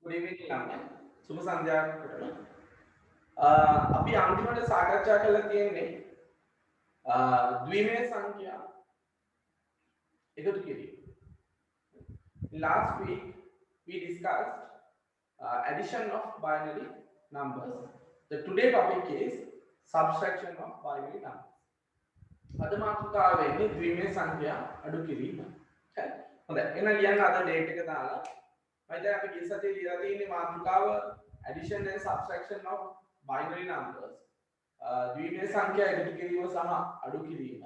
Good evening ළමයි. සුබ සන්ධ්‍යාවකටම අපි අන්තිමට සාකච්ඡා කරලා තියෙන්නේ ද්විමේය සංඛ්‍යා එකතු කිරීම. Last week we discussed addition of binary numbers. The today topic is subtraction of binary numbers. අද මාතෘකාව වෙන්නේ ද්විමේය සංඛ්‍යා අඩු කිරීම. හරි. හොඳයි. එහෙනම් ලියන්න අද date එක දාලා මම දැන් අපි ගිය සතියේ ලියලා තියෙන්නේ මාතෘකාව addition and subtraction of binary numbers. ද්විමේය සංඛ්‍යා එකතු කිරීම සහ අඩු කිරීම.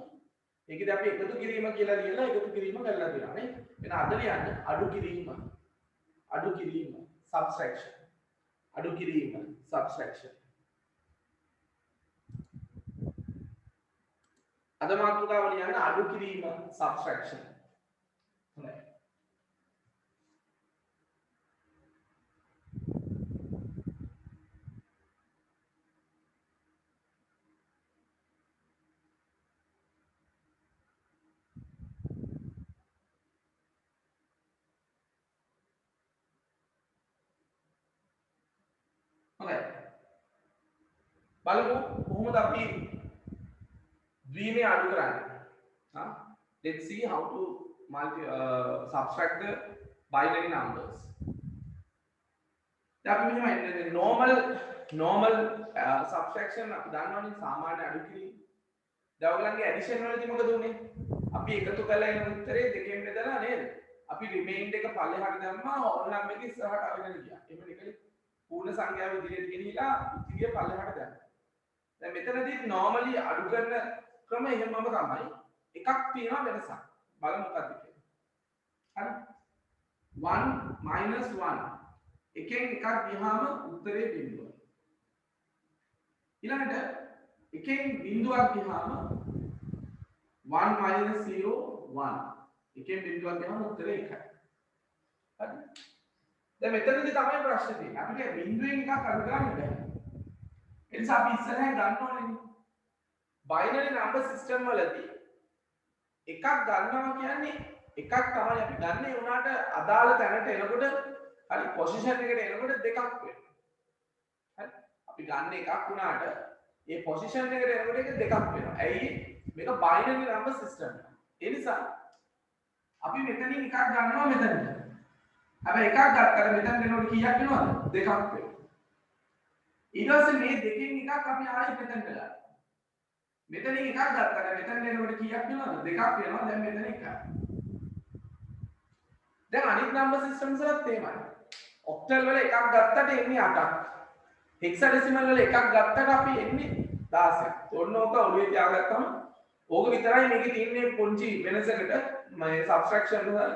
ඒකද අපි එකතු කිරීම කියලා ලියලා එකතු කිරීම කරලා තියෙනවා නේ. එහෙනම් අද ලියන්න අඩු කිරීම subtraction. අඩු කිරීම subtraction. අද මාතෘකාව ලියන්න අඩු කිරීම subtraction. හොඳයි. බලමු කොහොමද අපි ද්විමේය අඩු කරන්නේ. Let's see how to subtract the binary numbers. දැන් අපි මෙහෙම normal subtraction අපි දන්නවනේ සාමාන්‍ය අඩු කිරීම. දැන් ඔයගලන්ගේ addition වලදී මොකද උනේ? අපි එකතු කළා එන උත්තරේ දෙකෙන් බෙදලා නේද? අපි remainder එක පල්ලෙහාට දැම්මා whole number එක ඉස්සරහට අරගෙන ගියා. එහෙම නෙකලේ. පූර්ණ සංඛ්‍යාව ඉදිරියට ගෙනිහිලා ඉතිරිය පල්ලෙහාට දැම්මා. දැන් මෙතනදී normally අඩු කරන ක්‍රම එහෙමම තමයි. එකක් තියෙනවා වෙනසක්. බලමු මොකක්ද කියලා. හරි. 1 1 එකෙන් එකක් ගියාම උත්තරේ බිඳුව. ඊළඟට එකෙන් බිඳුවක් ගියාම 1 0 1 එකෙන් බිඳුවක් ගියාම උත්තරේ 1යි. හරි. දැන් මෙතනදී තමයි ප්‍රශ්නේ තියෙන්නේ. අපිට බිඳුවෙන් එකක් අඩු කරන්න බෑ. ඒ නිසා අපි ඉස්සරහින් ගන්න ඕනේ binary number system වලදී එකක් ගන්නවා කියන්නේ එකක් තමයි අපි ගන්න. ඒ උනාට අදාළ තැනට එනකොට හරි පොසිෂන් එකට එනකොට දෙකක් වෙනවා. හරි. අපි ගන්න එකක් උනාට ඒ පොසිෂන් එකට එනකොට ඒක දෙකක් වෙනවා. ඇයි? මේක binary number system. ඒ නිසා අපි මෙතනින් එකක් ගන්නවා මෙතනට. හැබැයි එකක් ගත්තට මෙතන එනකොට කීයක් වෙනවද? දෙකක් වෙනවා. ඊට පස්සේ මේ දෙකෙන් එකක් අපි ආයෙත් මෙතනට ගන්නවා. මෙතනින් එකක් ගත්තට මෙතන එනකොට කීයක් වෙනවද? දෙකක් වෙනවා. දැන් මෙතන එකක්. දැන් අනිත් නම්බර් සිස්ටම්ස් වලත් එහෙමයි. ඔක්ටල් වල එකක් ගත්තට එන්නේ 8ක්. හෙක්සාඩෙසිමල් වල එකක් ගත්තට අපි එන්නේ 16ක්. ඔන්න ඕක ඔළුවේ තියාගත්තම ඕක විතරයි මේකේ තියෙන්නේ පොන්චි වෙනසකට මේ සබ්ස්ට්‍රැක්ෂන් වල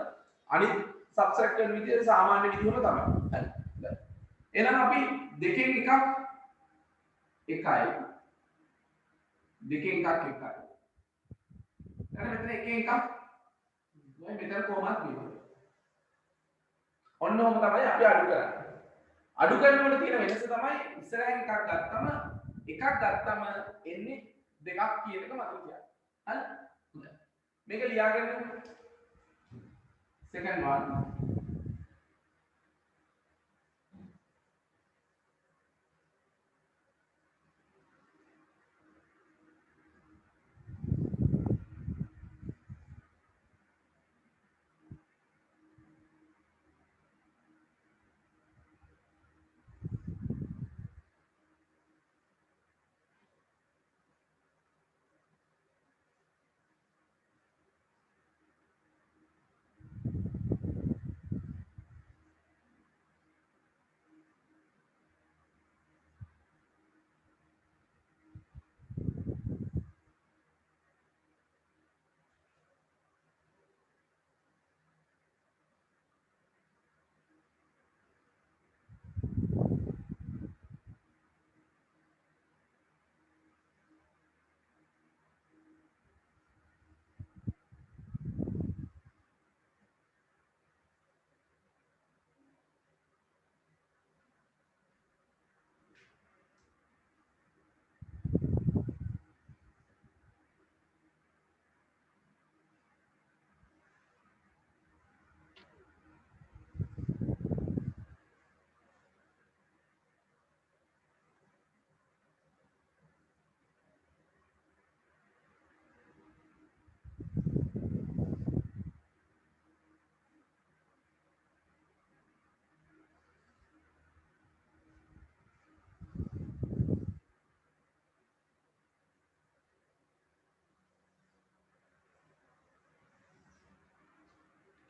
අනිත් සබ්ස්ට්‍රැක්ටර් විදිහේ සාමාන්‍ය විදිහම තමයි. හරි. එහෙනම් අපි දෙකෙන් එකක් එකයි. දෙකෙන් එකක් එකයි. දැන් මෙතන එකෙන් එකක් මෙතන කොහොමද වෙන්නේ? ඔන්න ඔහොම තමයි අපි අඩු කරන්නේ. අඩු කරනකොට තියෙන වෙනස තමයි ඉස්සරහින් එකක් ගත්තම එන්නේ දෙකක් කියන එක මතක තියාගන්න. හරි? හොඳයි. මේක ලියාගන්න. second one.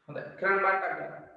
හොඳයි කරන්න බාට්ටක් ගන්න.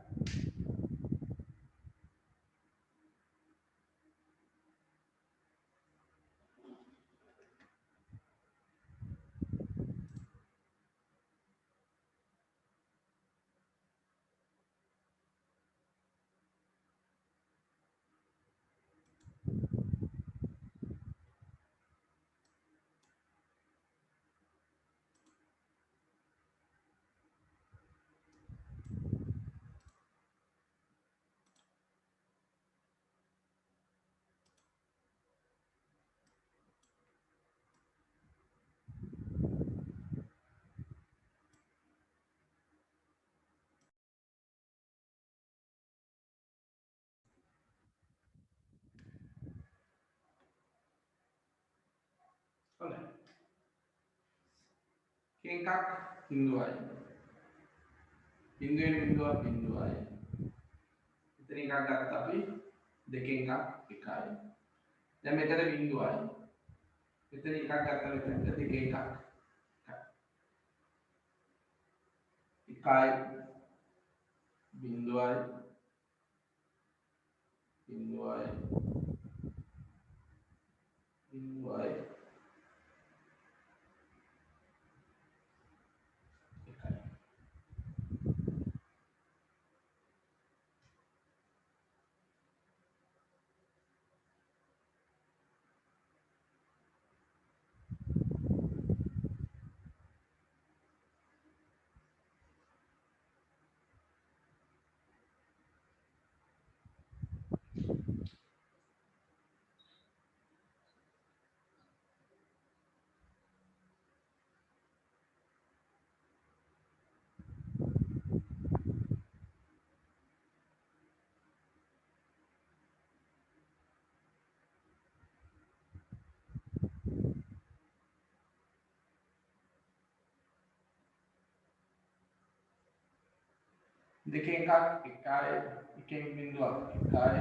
හොඳයි. එකක් බිඳුවයි. බිඳුවෙන් බිඳුවක් බිඳුවයි. එතන එකක් ගත්තා අපි දෙකෙන් එකක් එකයි. දැන් මෙතන බිඳුවයි. මෙතන එකක් ගත්තා මෙතන දෙකෙන් එකක් එකයි බිඳුවයි බිඳුවයි බිඳුවයි එකයි. දෙකෙන් එකක් එකයි එකෙන් බිඳුවක් එකයි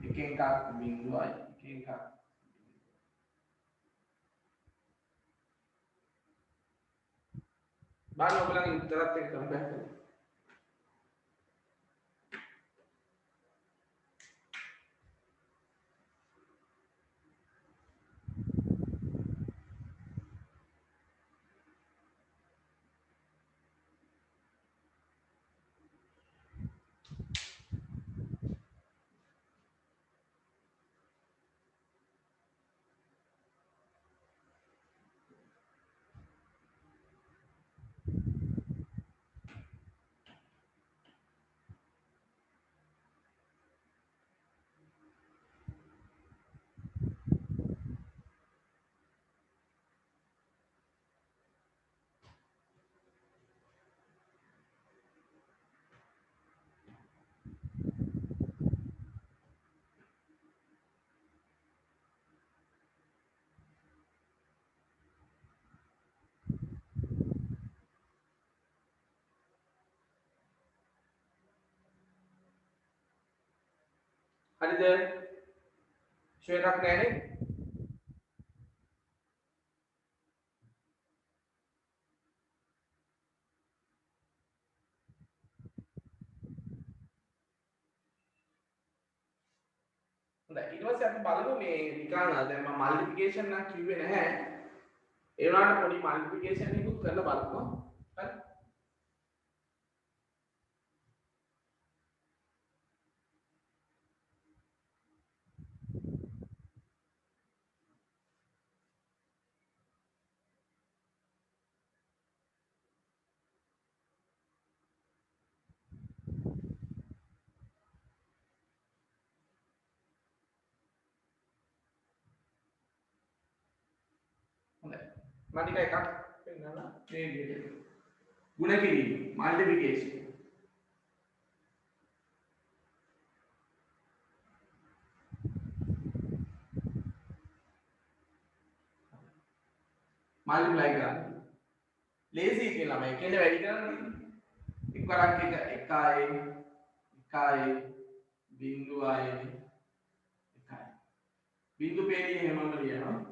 එකෙන් එකක් බිඳුවයි එකෙන් එකක් බලන්න ඔයගොල්ලන්ගේ උත්තරත් එක්ක කම්පයර් කරලා. හරිද? ෂෝ එකක් නැහැ නේ? හොඳයි ඊට පස්සේ අපි බලමු මේ නිකන් දැන් මම මල්ටිප්ලිකේෂන් නම් කිව්වේ නැහැ. ඒ වුණාට පොඩි මල්ටිප්ලිකේෂන් එකකුත් කරලා බලමු. හරි? හොඳයි. මම නිකන් එකක් පෙන්නනවා මේ විදිහට. ගුණ කිරීම මල්ටිප්ලිකේෂන්. මල්ටිප්ලයි කරන්න. ලේසි කියලා මම එකෙන්ද වැඩි කරන්නේ. එක්වරක් එක 1යි 1යි බිංදුවයි 1යි. බිංදු පේලිය හැමෝම ලියනවා.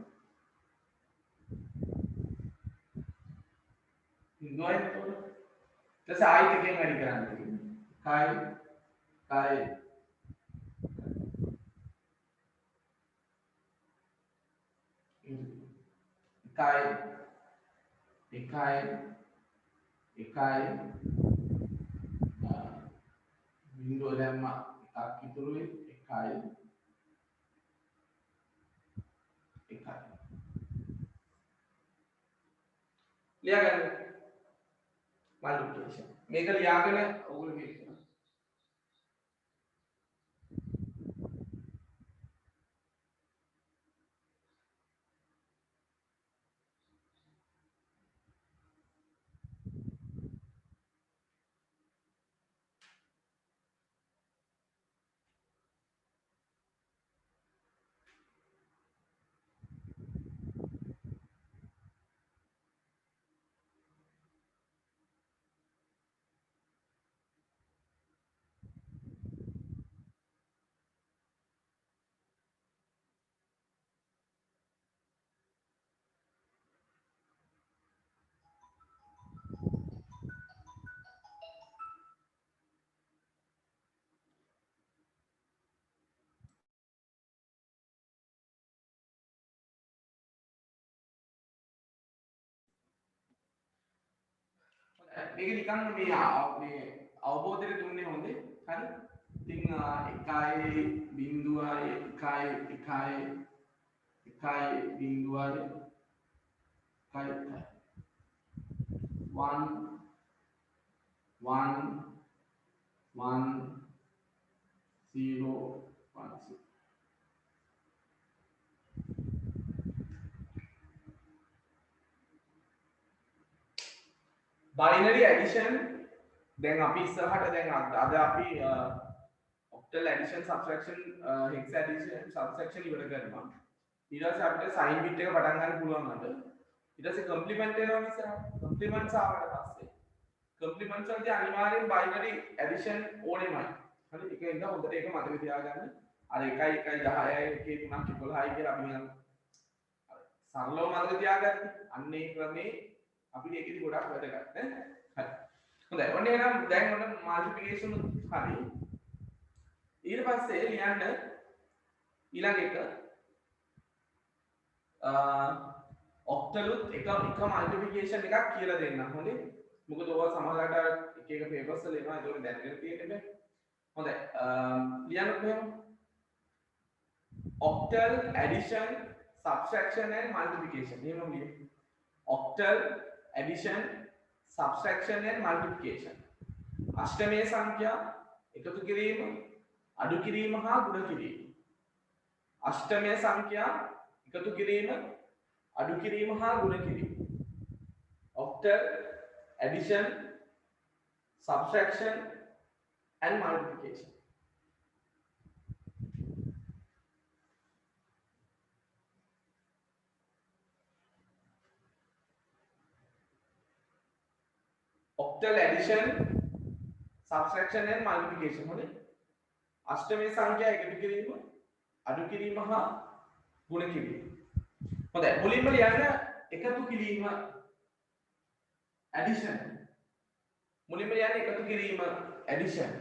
බිංදුවයි එතකොට ඊට පස්සේ ආයෙත් එකෙන් වැඩි කරන්න තියෙනවා. එකයි බිංදුව දැම්මා එකක් ඉතුරුයි එකයි ලියාගන්න මල්ටිප්ලිකේෂන් මේක ලියාගෙන ඔයගොල්ලෝ මේක මේක නිකන් මේ අවබෝධයට දුන්නේ හොඳේ හරි ඉතින් 1.0.1 බිංදුවයි 1 1 1 0 1 binary addition දැන් අපි ඉස්සරහට දැන් අද අපි octal addition subtraction hex addition subtraction ඉවර කරනවා ඊට පස්සේ අපිට sin bit එක පටන් ගන්න පුළුවන් අද ඊට පස්සේ complement එනවා ඉස්සරහට complements ආවට පස්සේ complements වලදී අනිවාර්යෙන් binary addition ඕනෙමයි හරි ඒක ඉඳලා හොඳට ඒක මතක තියාගන්න අර 1 1 10 1 3 11යි කියලා අපි නිකන් සරලව මතක තියාගන්න අන්න ඒ ක්‍රමේ අපි මේකෙදි ගොඩක් වැදගත් නේ හරි හොඳයි ඔන්න එහෙනම් දැන් ඔන්න මල්ටිප්ලිකේෂන් හරි ඊට පස්සේ ලියන්න ඊළඟ එක ඔක්ටලුත් එක මල්ටිප්ලිකේෂන් එකක් කියලා දෙන්නම් හොඳේ මොකද ඔය සමහරකට එක එක පේපර්ස් වල එනවා ඒක දැනගෙන තියෙන්නේ හොඳයි ලියන්න කොහොම octal addition subtraction and multiplication එහෙම ලියන්න octal addition subtraction and multiplication අෂ්ටමයේ සංඛ්‍යා එකතු කිරීම අඩු කිරීම හා ගුණ කිරීම අෂ්ටමයේ සංඛ්‍යා එකතු කිරීම අඩු කිරීම හා ගුණ කිරීම octal addition subtraction and multiplication octal addition subtraction and multiplication හොඳේ අෂ්ටමයේ සංඛ්‍යා එකතු කිරීම අඩු කිරීම හා ගුණ කිරීම හොඳයි මුලින්ම ලියන්න එකතු කිරීම addition මුලින්ම ලියන්න එකතු කිරීම addition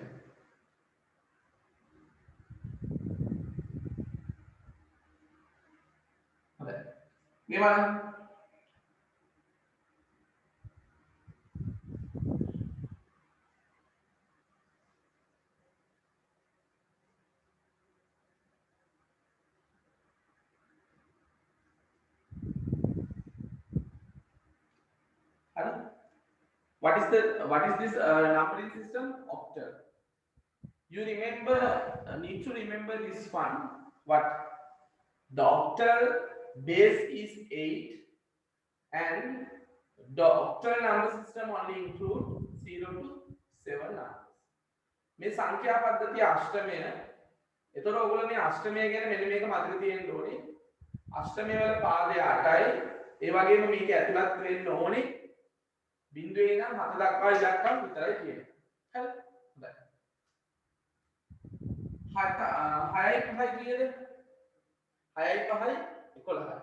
හොඳයි මේ බලන්න What is this numbering system? Octal. You remember, need to remember this one. What the octal base is 8, and the octal number system only include 0 to 7 numbers. මේ සංඛ්‍යා පද්ධතිය අෂ්ටමය. එතකොට ඔයගොල්ලෝ මේ අෂ්ටමය ගැන මෙන්න මේක මතක තියෙන්න ඕනේ. අෂ්ටමය වල පාදය 8යි. ඒ වගේම මේක ඇතුළත් වෙන්න ඕනේ බිංදුවේ ඉඳන් 7 දක්වා ඉලක්කම් විතරයි තියෙන්නේ. හරි? හොඳයි. 6යි 5යි කීයද? 6යි 5යි 11යි.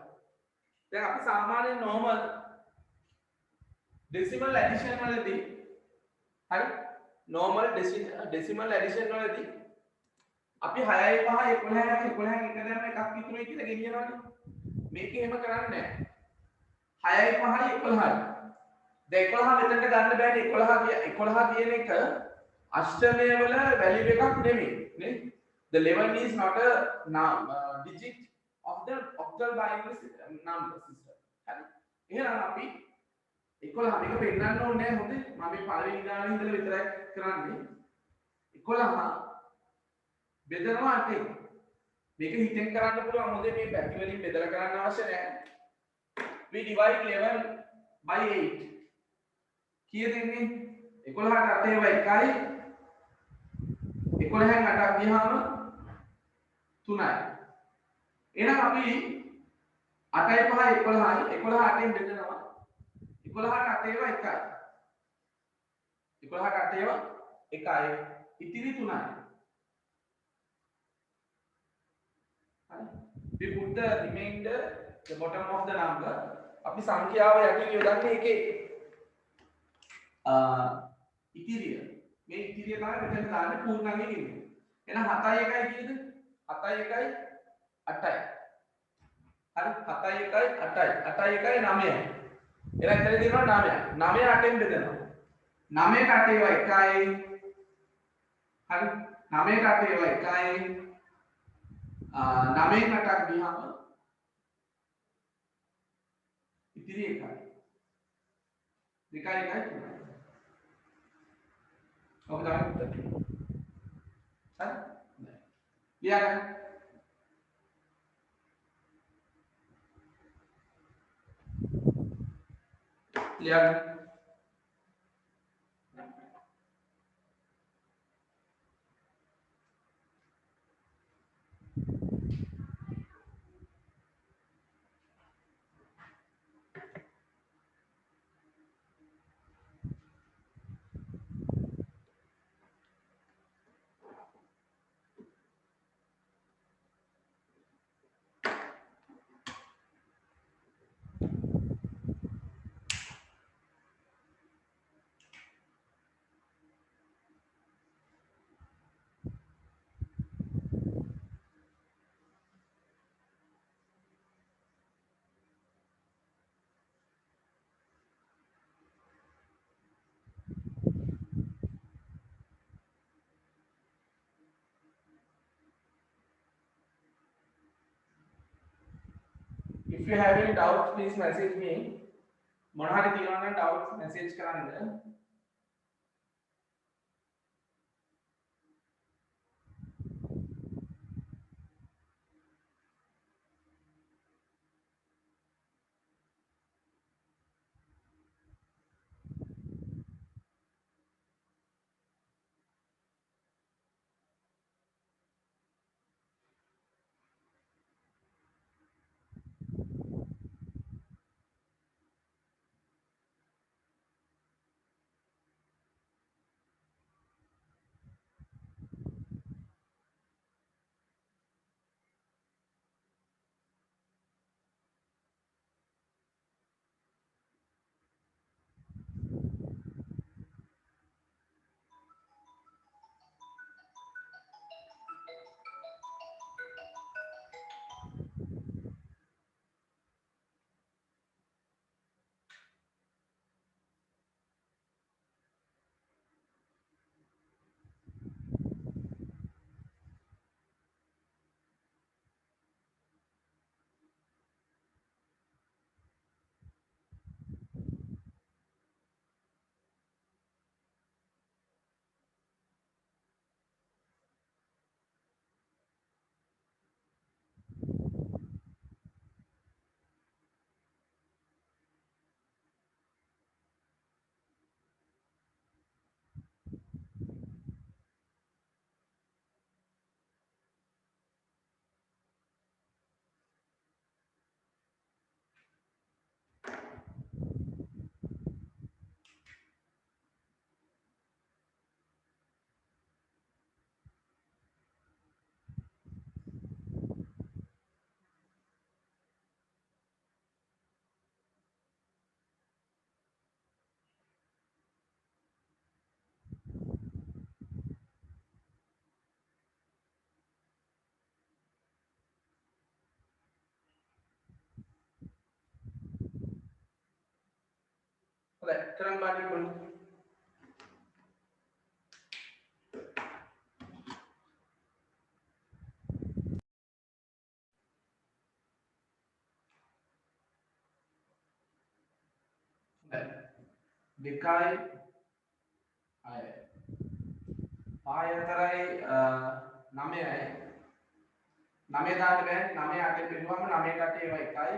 දැන් අපි සාමාන්‍ය normal decimal addition වලදී හරි normal decimal addition වලදී අපි 6යි 5යි 11යි 11න් එක දැම්ම එකක් ඉතුරුයි කියලා ගෙනියනවානේ. මේක එහෙම කරන්නේ නැහැ. 6යි 5යි 11යි. දැන් 11 මෙතනට ගන්න බෑනේ 11 කියන එක අෂ්ටමය වල වැලියු එකක් නෙමෙයි නේ. The 11 is not a digit of the octal binary number system. හරි. එහෙනම් අපි 11 මේක පෙන්නන්න ඕනේ නැහැ හොඳේ. මම මේ පළවෙනි ගානේ ඉඳලා විතරයි කරන්නේ. 11 බෙදනවා 8ෙන්. මේක හිතෙන් කරන්න පුළුවන් හොඳේ මේ පැති වලින් බෙදලා කරන්න අවශ්‍ය නැහැ. We divide 11 by 8. කීයද එන්නේ? 11ට 8 ඒවා 1යි. 11න් 8ක් ගියාම 3යි. එහෙනම් අපි 8යි 5යි 11යි 11 8ෙන් බෙදනවා. 11ට 8 ඒවා 1යි. 11ට 8 ඒවා 1යි. ඉතිරි 3යි. We put the remainder the bottom of the number. අපි සංඛ්‍යාව යටින් යොදන්නේ එකේ ඉතිරිය. මේ ඉතිරිය තමයි මෙතන දාන්නේ පූර්ණංගයේ කියන්නේ. එහෙනම් 7යි 1යි කීයද? 7යි 1යි 8යි. හරි 7යි 1යි 8යි. 8යි 1යි 9යි. එහෙනම් එතන දෙනවා 9යි. 9 8ෙන් බෙදනවා. 9ට 8 ඒවා 1යි. හරි 9ට 8 ඒවා 1යි. 9න් 8ක් ගියාම ඉතිරි 1යි. 2යි 1යි 3යි. ඔබ තමයි උත්තර. හරි? නෑ. ලියගන්න. ලියගන්න. If you have any doubts, please message me. මොන හරි තියෙනවා නම් doubts message කරන්න. හොඳයි කරන් බලන්න කොහොමද දෙකයි අය පහයි අතරයි 9යි 9 දාන්න බෑ 9 8 පිරුවම 9 කට ඒවා එකයි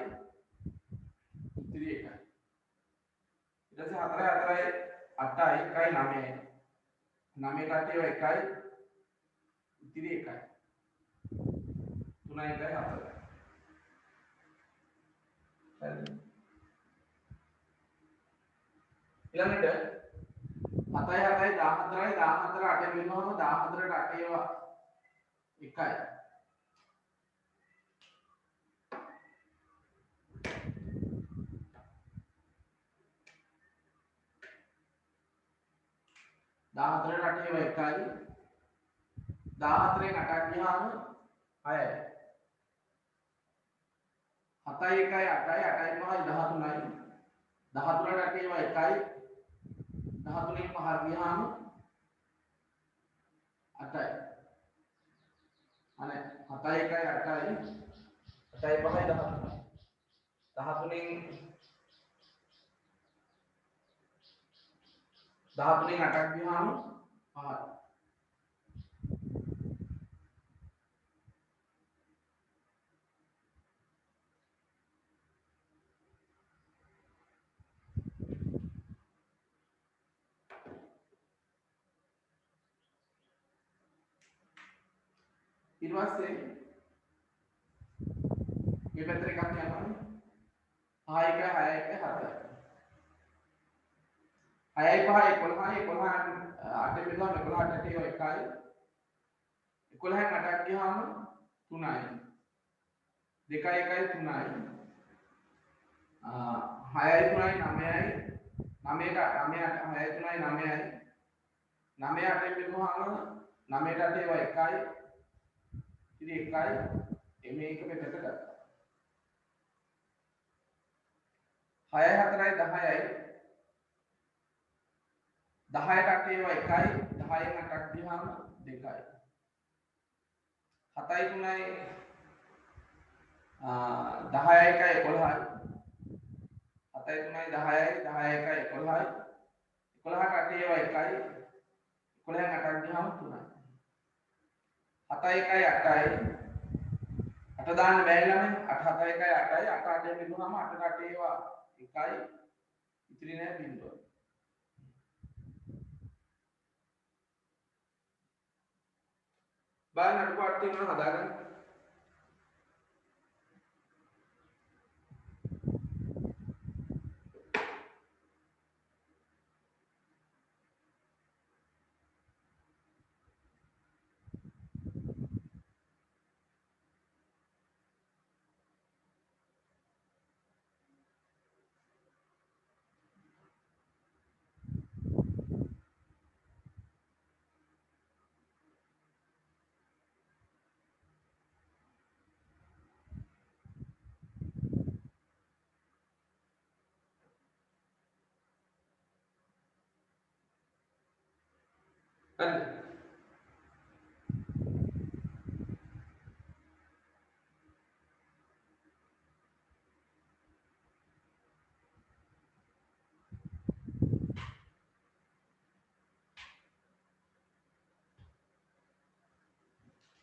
ඉතිරි එකයි ඊට පස්සේ 4යි 4යි 8යි එකයි 9යි 9 කට ඒවා එකයි ඉතිරි එකයි 3යි 1යි 4යි හරිද ඊළඟට 7යි 7යි 14යි 14 8 වෙනවම 14ට 8 ඒවා එකයි 14ට 8 ඒවා එකයි 14න් 8ක් ගියාම 6යි 7යි 1යි 8යි 8යි 5යි 13යි 13ට 8 ඒවා එකයි 13න් 5 ගියාම 8යි අනේ 7යි 1යි 8යි 8යි 5යි 13යි 13න් 8ක් ගියාම 5යි ඊට පස්සේ මේ පැත්තට එකක් යනවා 6යි 1යි 6යි 1යි 7යි 6යි 5යි 11යි 11න් 8 බෙදුවම 11ට 8 ඒවා එකයි 11න් 8ක් ගියාම 3යි 2යි 1යි 3යි 6යි 3යි 9යි 9ට 6යි 3යි 9යි 9 8 බෙදුවම 9ට 8 ඒවා එකයි ඉතින් එකයි මේක මෙතනට ගත්තා 6යි 4යි 10යි 10ට 8 ඒවා එකයි 10න් 8ක් ගියාම 2යි 7යි 3යි 10යි 1යි 11යි 7යි 3යි 10යි 10යි 1යි 11යි 11ට 8 ඒවා එකයි 11න් 8ක් ගියාම 3යි 7යි 1යි 8යි 8 දාන්න බැහැ ළමයි 8 7යි 1යි 8යි 8 8 බෙදුනම 8ට 8 ඒවා එකයි ඉතිරි නෑ බිංදුව බලන්න අඩුපාඩු තියෙනවා හදාගන්න හරිද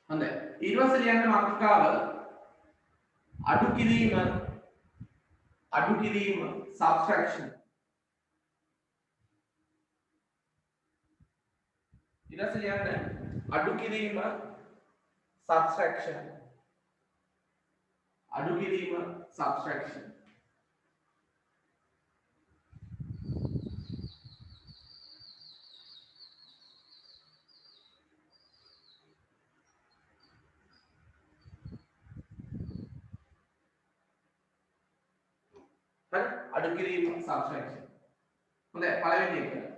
හොඳයි ඊට පස්සේ ලියන්න මාතෘකාව අඩු කිරීම subtraction ඊට පස්සේ ලියන්න අඩු කිරීම subtraction හරි අඩු කිරීම subtraction හොඳයි පළවෙනි එක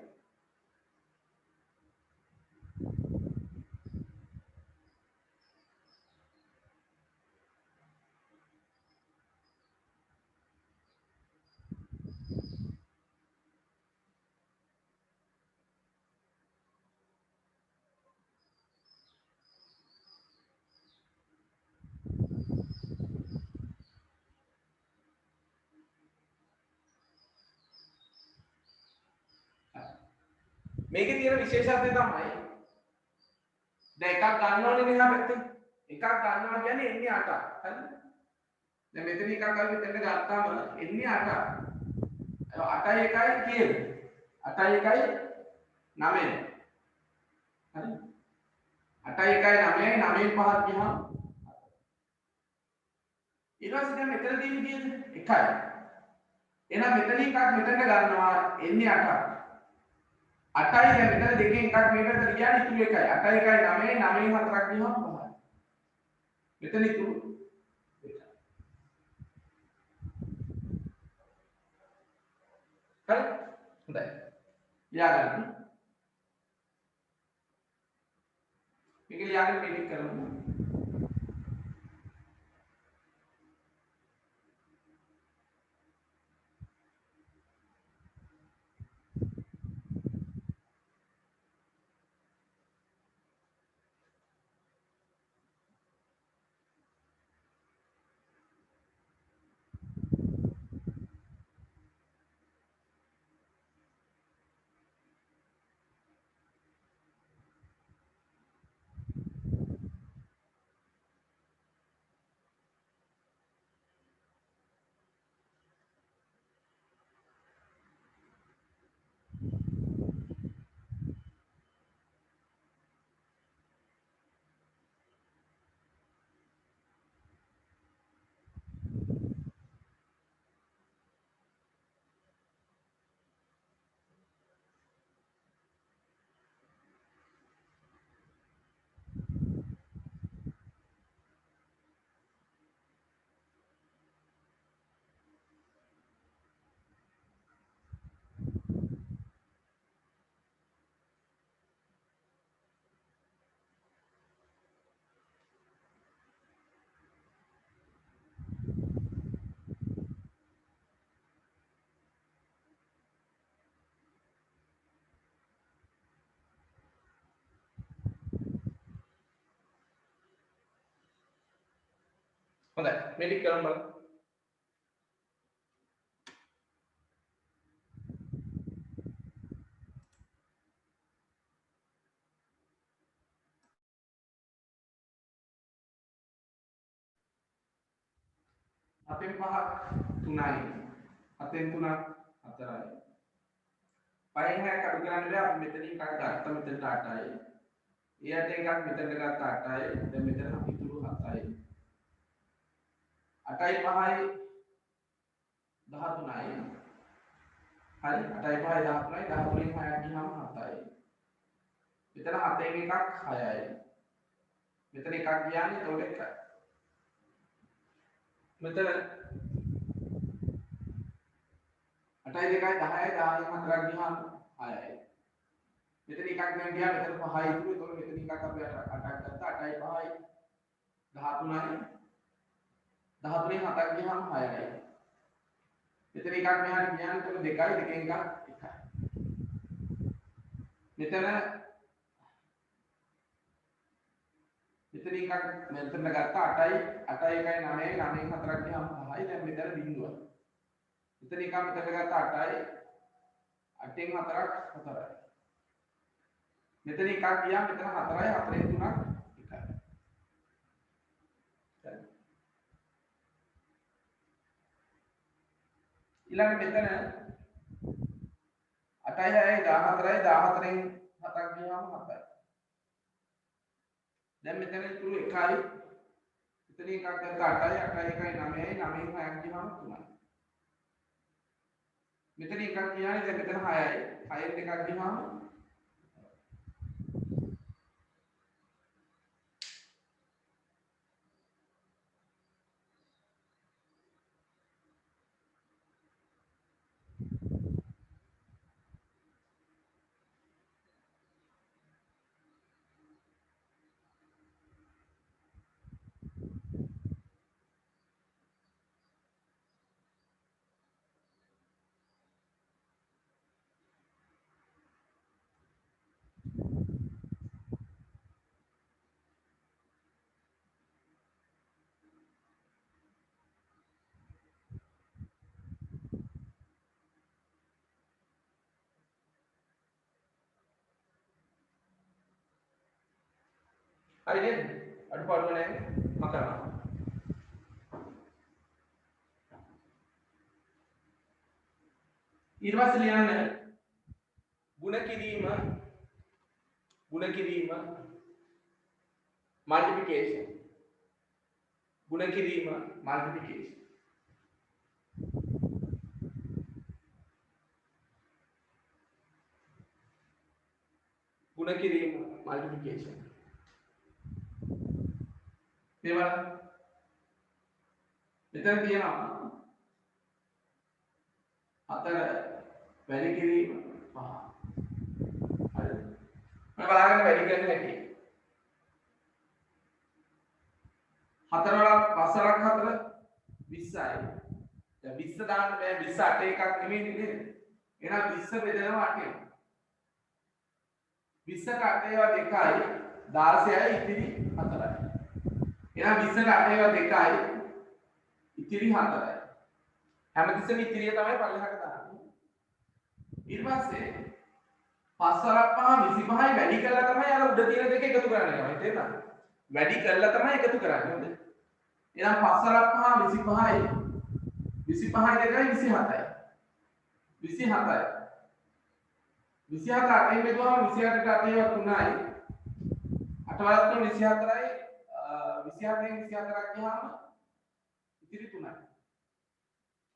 මේකේ තියෙන විශේෂත්වය තමයි දැන් එකක් ගන්නවනේ මෙහා පැත්තේ. එකක් ගන්නවා කියන්නේ එන්නේ 8ක්. හරිද? දැන් මෙතන එකක් අපි මෙතනට ගත්තාම එන්නේ 8ක්. 8යි 1යි කියද? 8යි 1යි 9යි. හරි? 8යි 1යි 9යි 9න් 5ක් ගියහම ඊට පස්සේ දැන් මෙතන තියෙන කීයද? 1යි. එහෙනම් මෙතන එකක් මෙතනට ගන්නවා එන්නේ 8ක්. 8යි දැන් මෙතන දෙකෙන් එකක් මේකට ගියාට ඉතුරු 1යි. 8යි 1යි 9යි 9න් 4ක් ගියහම 5යි. මෙතන ඉතුරු 1යි. හරි? හොඳයි. ලියාගන්න. මේක ලියාගෙන මෙනික් කරමු. හොඳයි. මෙනික් කරමු බලන්න. අතෙන් 5ක් 3යි. අතෙන් 3ක් 4යි. 5න් 6ක් අඩු කරන්න බෑ. අපි මෙතනින් එකක් ගත්තා මෙතනට 8යි. ඊට එකක් මෙතනට ගත්ත 8යි. දැන් මෙතන ඉතුරු 7යි. 8යි 5යි 13යි. හරි 8යි 5යි 13යි 13න් 6ක් ගියාම 7යි. මෙතන 7න් එකක් 6යි. මෙතන එකක් ගියානේ ඒතකොට 1යි. මෙතන 8යි 2යි 10යි 10න් 4ක් ගියාම 6යි. මෙතන එකක් දැන් ගියා මෙතන 5යි ඉතුරු ඒතකොට මෙතන එකක් අපි 8ක් ගත්තා 8යි 5යි 13යි 13න් 7ක් ගියාම 6යි. මෙතන එකක් මෙහාට ගියානේ එතකොට 2යි 2කින් එකක් 1යි. මෙතන එකක් මෙතන ගත්තා 8යි 8යි 1යි 9යි 9න් 4ක් ගියාම 5යි. දැන් මෙතන බිඳුවක්. මෙතන එකක් මෙතන ගත්තා 8යි 8න් 4ක් 4යි. මෙතන එකක් ගියා මෙතන 4යි 4න් 3ක් 1යි. ඊළඟ මෙතන 8යි 6යි 14යි 14න් 7ක් ගියාම 7යි. දැන් මෙතන ඉතුරු 1යි. මෙතන එකක් ගත්තා 8යි 8යි 1යි 9යි 9න් 6ක් ගියාම 3යි. මෙතන එකක් ගියානේ දැන් මෙතන 6යි. 6න් එකක් ගියාම හරි නේද? අඩුපාඩුව නැහැ මම කරනවා. ඊට පස්සේ ලියන්න ಗುಣ කිරීම multiplication ಗುಣ කිරීම multiplication ಗುಣ කිරීම multiplication මේ බලන්න මෙතන තියෙනවා 4 වැඩි කිරීම 5 හරි මම බලාගෙන වැඩි කරන්න හැටි 4 වරක් 5 වරක් 4 20යි දැන් 20 දාන්න බෑ 20 8 එකක් නෙමෙයි නේද එහෙනම් 20 බෙදෙනවා 8ෙන් 20ට 8 ඒවා 2යි 16යි ඉතිරි 4යි එහෙනම් 20ට 8 ඒවා 2යි ඉතිරි 4යි හැමතිස්සෙම ඉතිරිය තමයි පල්ලෙහාට දාන්නේ ඊට පස්සේ 5 වරක් 5 25යි වැඩි කරලා තමයි අර උඩ තියෙන දෙක එකතු කරන්නේ තමයි තේරුණාද වැඩි කරලා තමයි එකතු කරන්නේ හොඳ එහෙනම් 5 වරක් 5 25යි 25යි දෙකයි 27යි 27යි 27 8ෙන් බෙදුවම 28ට 8 ඒවා 3යි 8 වරක් 3 24යි 28න් 24ක් ගියාම ඉතිරි 3යි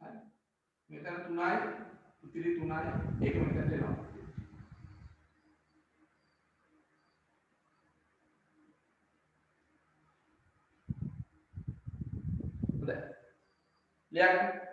හරි මෙතන 3යි ඉතිරි 3යි ඒක මෙතනට එනවා හොඳයි ලියන්න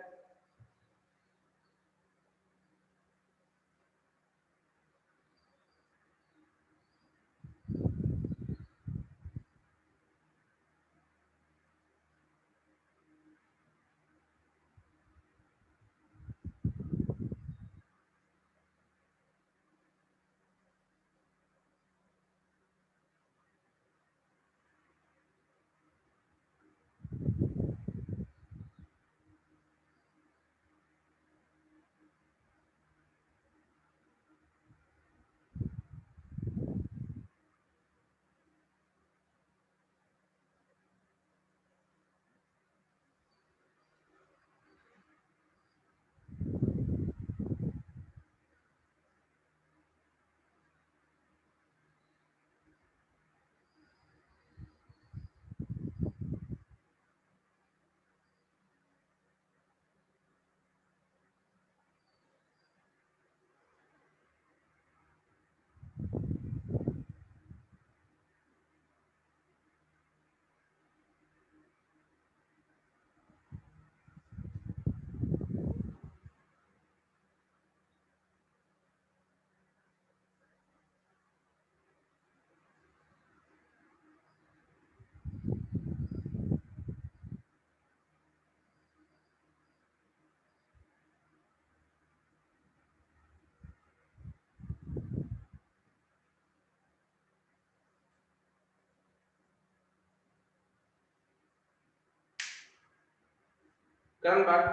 කරන්න බෑ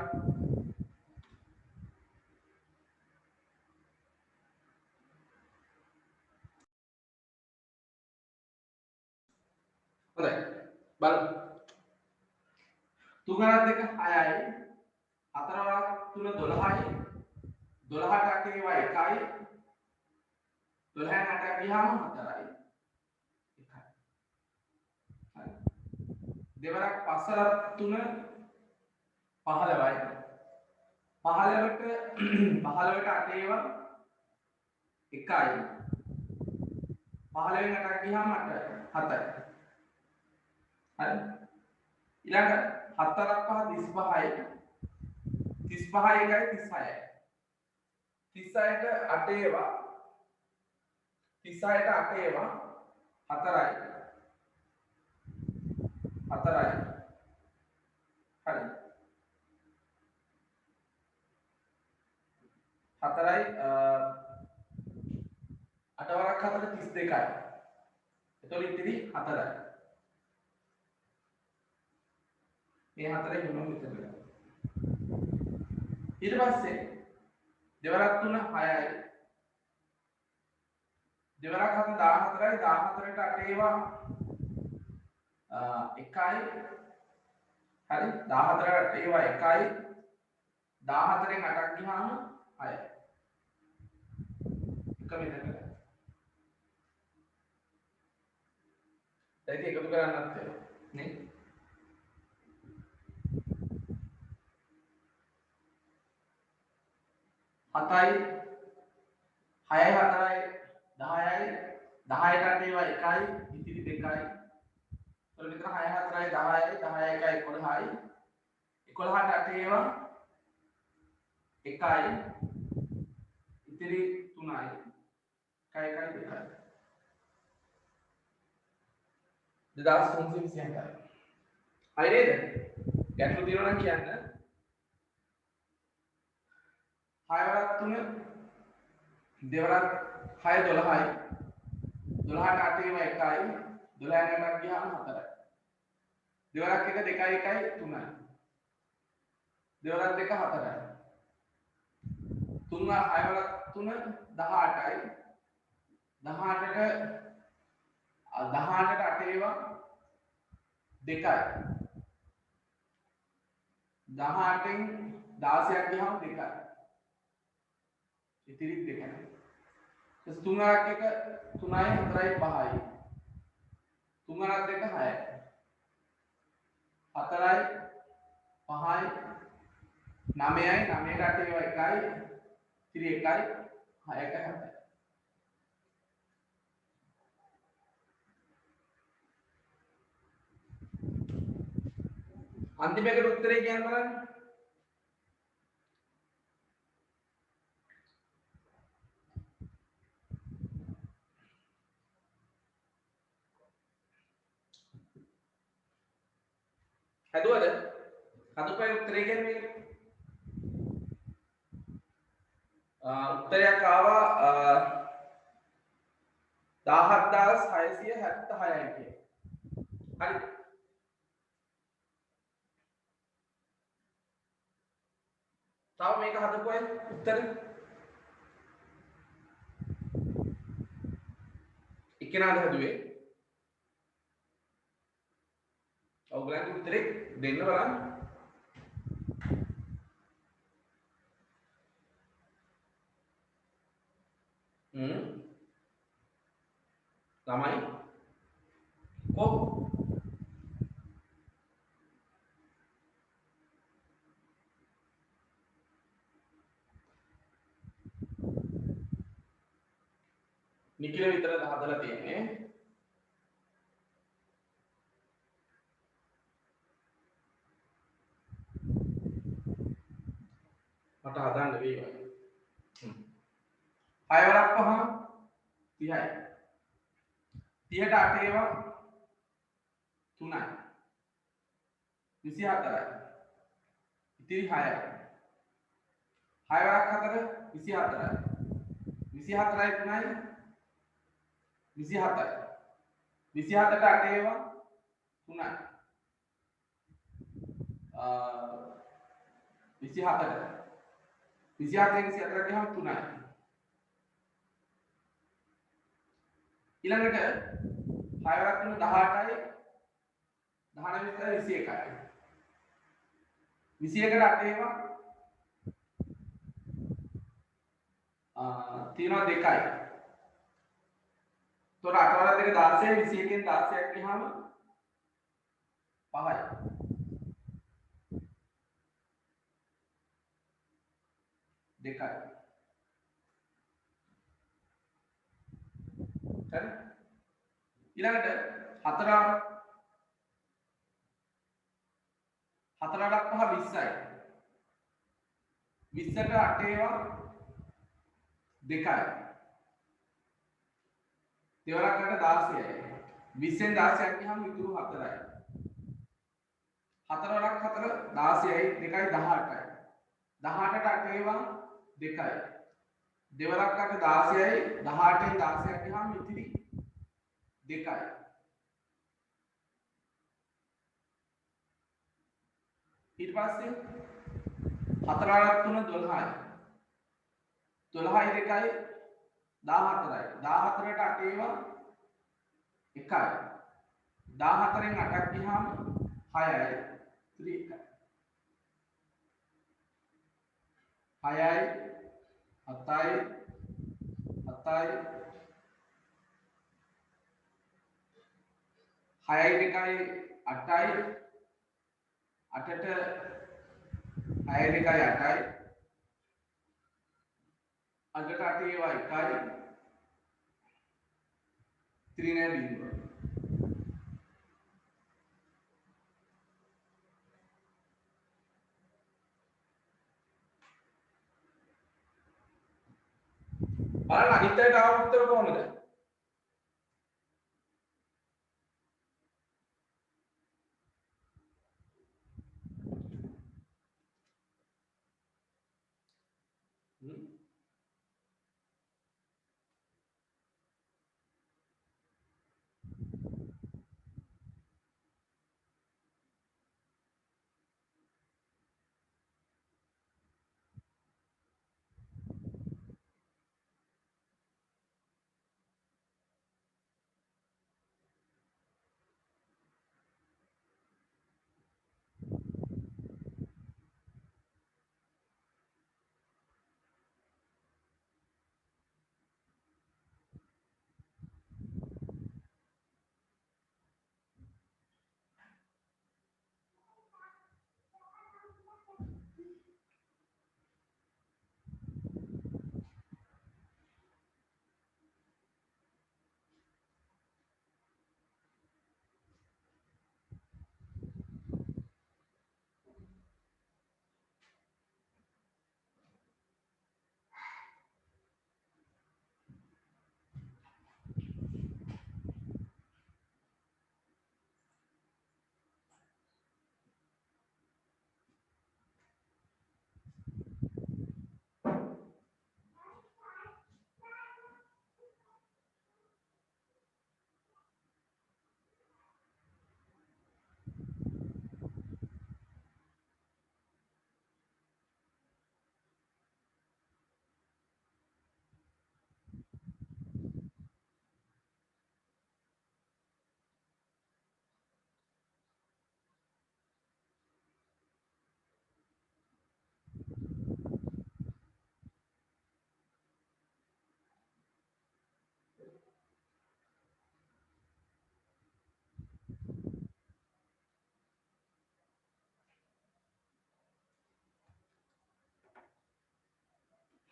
හොඳයි බලමු 3 ගණන් දෙක 6යි 4 වරක් 3 12යි 12ට 8 ඒවා 1යි 12න් 8ක් ගියාම 4යි 1යි හරි දෙවරක් 5 වරක් 3 15යි 15ට 8 ඒවා 1යි 15න් 8ක් ගියාම 8යි 7යි හරි ඊළඟ 7 වරක් 5 35යි 35යි 1යි 36යි 36ට 8 ඒවා 36ට 8 ඒවා 4යි 4යි හරි 4යි 8 වරක් 4 32යි එතකොට ඉතිරි 4යි මේ 4යි ගුණ මෙතන ඊට පස්සේ දෙවරක් 3 6යි දෙවරක් 7 14යි 14ට 8 ඒවා එකයි හරි 14ට ඒවා එකයි 14න් 8ක් ගියාම 6යි එක මෙතනක දැන් එකතු කරන්නත් වෙනවා නේ 7යි 6යි 4යි 10යි 10ට ඒවා එකයි ඉතිරි දෙකයි එතකොට මෙතන 6 4යි 10යි 10 1යි 11යි 11ට 8 ඒවා එකයි ඉතිරි 3යි 1 1යි 2යි 2326යි හරි නේද ගැටලු තියෙනවා නම් කියන්න 6 වරක් 3 දෙවරක් 6 12යි 12ට 8 ඒවා එකයි 12න් 8ක් ගියාම 4යි දෙවරක් 1 2යි 1යි 3යි දෙවරක් 2 4යි 3 6 වරක් 3 18යි 18ට 8 ඒවා 2යි 18න් 16ක් ගියාම 2යි ඉතිරි 2යි ඊට 3ක් 1 3යි 4යි 5යි 3ක් 2 6යි 4යි 5යි 9යි 9ට 8 ඒවා 1යි ඉතිරි 1යි 6යි 7යි अंतिम एक उत्तर क्या है හදුවද හදුපේ උත්තරේ කියන්නේ උත්තරයක් ආවා 17676යි කියේ. හරි. තව මේක හදපුවයි උත්තරේ එක්කෙනාද හදුවේ? ඔයගලන්ගේ උත්තරේ දෙන්න බලන්න. ළමයි කො නිකිල විතරද හදලා තියෙන්නේ මට හදන්න වෙයි. 6 වරක් 5 30යි 30ට 8 ඒවා 3යි 24යි ඉතිරි 6යි 6 වරක් 4 24යි 24යි 3යි 27යි 27ට 8 ඒවා 3යි 27ට 27න් 24 ගියාම 3යි ඊළඟට 6 වරක් 3 18යි 19 විතර 21යි 21ට 8 ඒවා තියෙනවා 2යි. තොර 8 වරක් 2 16යි 21න් 16ක් ගියාම 5යි. දෙකයි. හරි? ඊළඟට 4 4ක් 5 20යි. 20ට 8 ඒවා 2යි. දෙවරක් 8 16යි. 20න් 16ක් ගියාම ඉතුරු 4යි. 4 වරක් 4 16යි 2යි 18යි. 18ට 8 ඒවා 2යි. දෙවරක් 8 16යි 18න් 16ක් ගියාම ඉතිරි 2යි. ඊට පස්සේ 4 වරක් 3 12යි. 12යි 2යි 14යි. 14ට 8 ඒවා 1යි. 14න් 8ක් ගියාම 6යි 3 එකයි 6යි 7යි 7යි 6යි 2යි 8යි 8ට 6යි 2යි 8යි 8ට 8 ඒවා 1යි 3 නෑ බිඳුව බලන්න අනිත් අයට ආව උත්තර කොහමද?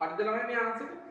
හරිද ළමයි මේ ආන්සර් එක?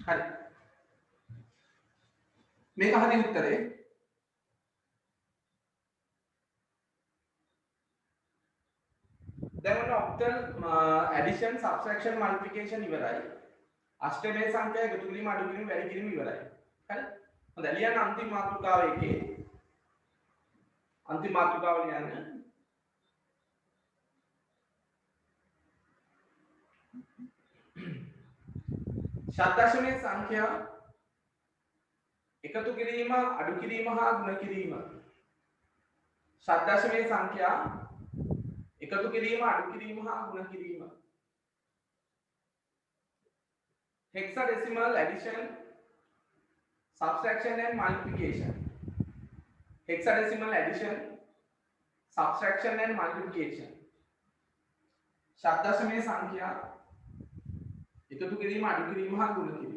හරි. මේක හරි උත්තරේ. දැන් ඔන්න ඔක්ටල් ඇඩිෂන් සබ්ස්ට්‍රැක්ෂන් මල්ටිප්ලිකේෂන් ඉවරයි. අෂ්ටමයේ සංඛ්‍යා එකතු කිරීම අඩු කිරීම වැඩි කිරීම ඉවරයි. හරි. හොඳයි ලියන්න අන්තිම මාතෘකාව එකේ. අන්තිම මාතෘකාව ලියන්න. ෂඩ්දශමයේ සංඛ්‍යා එකතු කිරීම අඩු කිරීම හා ගුණ කිරීම. ෂඩ්දශමයේ සංඛ්‍යා එකතු කිරීම අඩු කිරීම හා ගුණ කිරීම. hexadecimal addition, subtraction and multiplication. Hexadecimal addition, subtraction and multiplication. ශබ්දශමයේ සංඛ්‍යා එකතු කිරීම අඩු කිරීම හා ගුණ කිරීම.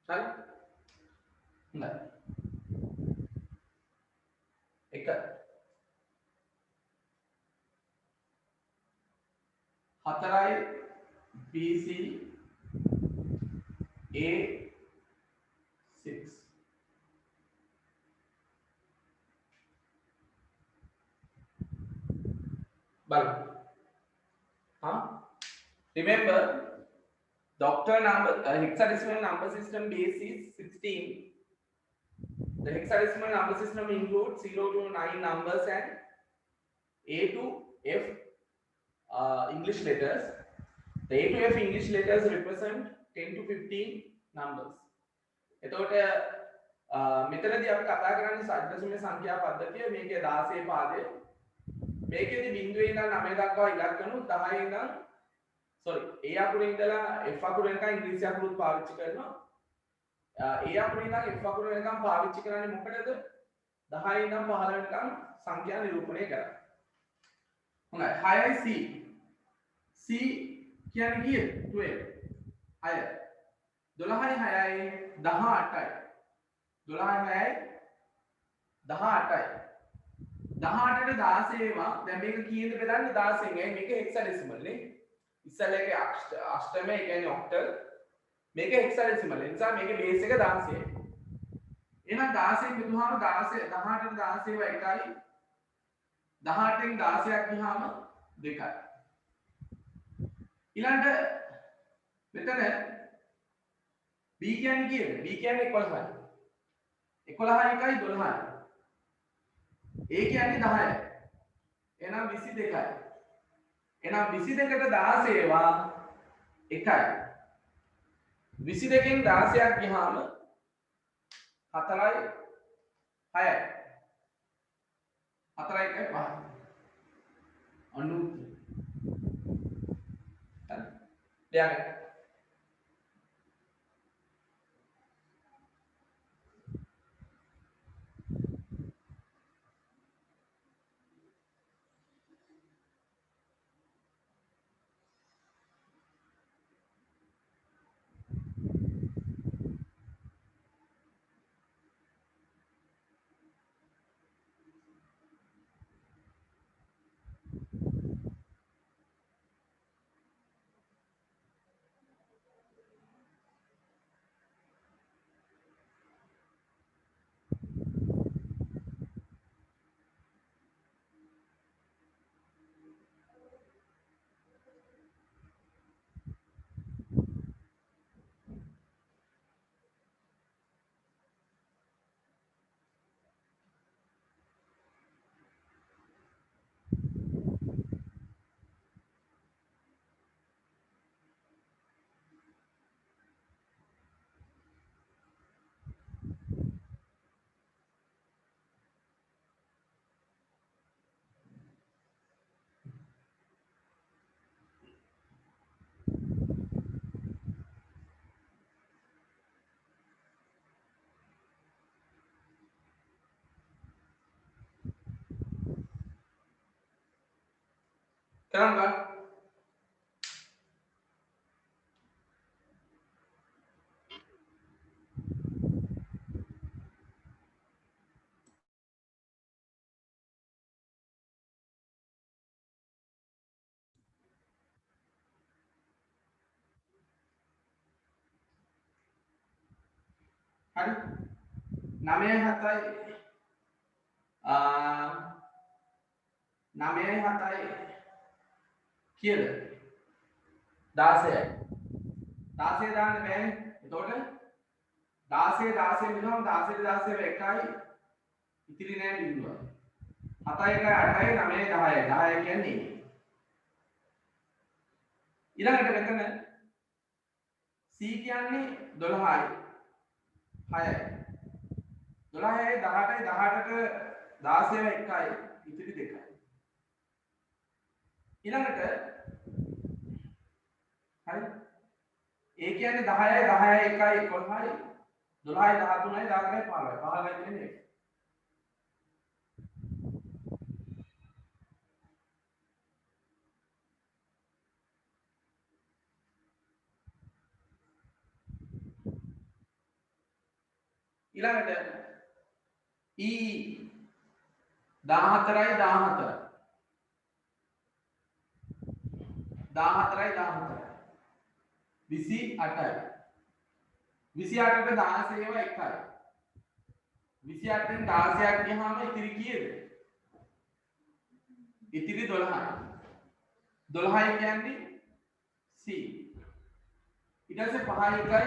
හරි? හොඳයි. එක 4යි BC A 6 බලමු. Remember doctor number hexadecimal number system base is 16. The hexadecimal number system includes 0 to 9 numbers and A to F English letters. The A to F English letters represent 10 to 15 numbers. එතකොට මෙතනදී අපි කතා කරන්නේ ශබ්දශමයේ සංඛ්‍යා පද්ධතිය. මේකේ 16 පාදය. මේකේදී බිංදුවේ ඉඳන් 9 දක්වා ඉලක්කණු 10 ඉඳන් A අකුරේ ඉඳලා F අකුර වෙනකන් ඉංග්‍රීසි අකුරුත් පාවිච්චි කරනවා. A අකුරේ ඉඳන් F අකුර වෙනකන් පාවිච්චි කරන්නේ මොකටද? 10 ඉඳන් 15 වෙනකන් සංඛ්‍යා නිරූපණය කරන්න. හොඳයි 6යි C. C කියන්නේ කීයද? 12. 6. 12යි 6යි 18යි. 12යි 6යි 18යි. 18ට 16 වා දැන් මේක කීයද බෙදන්නේ 16න්. මේක හෙක්සාඩෙසිමල් නේ. ඉස්සෙල්ලා එකේ අෂ්ටමය කියන්නේ ඔක්ටල්. මේක හෙක්සාඩෙසිමල්. ඒ නිසා මේකේ බේස් එක 16යි. එහෙනම් 16න් බෙදුවාම 16 18ට 16 වා 1යි. 18න් 16ක් ගියාම 2යි. ඊළඟට මෙතන B කියන්නේ කීයද? B කියන්නේ 11යි. 11යි 1යි 12යි. A කියන්නේ 10යි. එහෙනම් 22යි. එහෙනම් 22ට 16 වා 1යි. 22කින් 16ක් ගියාම 4යි 6යි. 4යි 1යි 5යි. අනු දෙයක් කරන්න බෑ. හරි 9යි 7යි 9යි 7යි කීයද 16යි 16 දාන්න බෑනේ එතකොට 16 16 මිලුවම 16 16 1යි ඉතිරි නෑ බිඳුව 7යි 1යි 8යි 9යි 10යි 10 කියන්නේ ඊළඟට මෙතන C කියන්නේ 12යි 6යි 12යි 18යි 18ට 16යි 1යි ඉතිරි 2යි ඊළඟට හරි ඒ කියන්නේ 10යි 10යි 1යි 11යි 12යි 13යි 14යි 15යි 15යි කියන්නේ ඒක. ඊළඟට E 14යි 14 14යි 14යි 28යි 28ට 16 ඒවා 1යි 28න් 16ක් ගියාම ඉතිරි කීයද? ඉතිරි 12යි 12යි කියන්නේ C ඊට පස්සේ 5යි 1යි